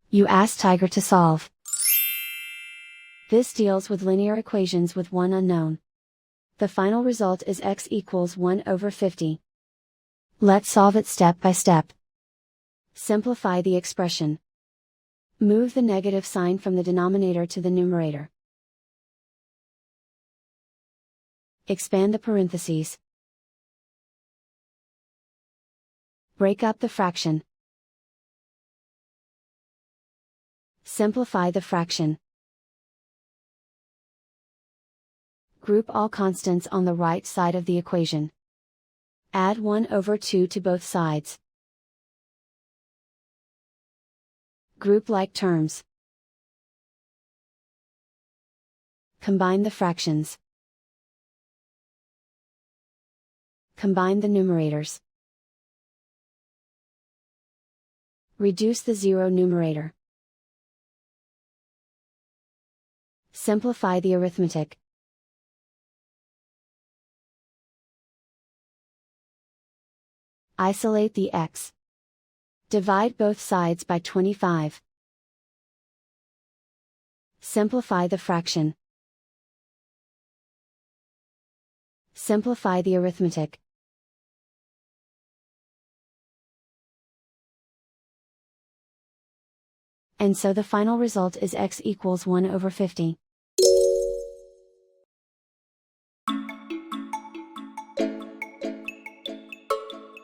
You ask Tiger to solve. This deals with linear equations with one unknown. The final result is x equals 1 over 50. Let's solve it step by step. Simplify the expression. Move the negative sign from the denominator to the numerator. Expand the parentheses. Break up the fraction. Simplify the fraction. Group all constants on the right side of the equation. Add 1 over 2 to both sides. Group like terms. Combine the fractions. Combine the numerators. Reduce the zero numerator. Simplify the arithmetic. Isolate the x. Divide both sides by 25. Simplify the fraction. Simplify the arithmetic. And so the final result is x equals 1 over 50.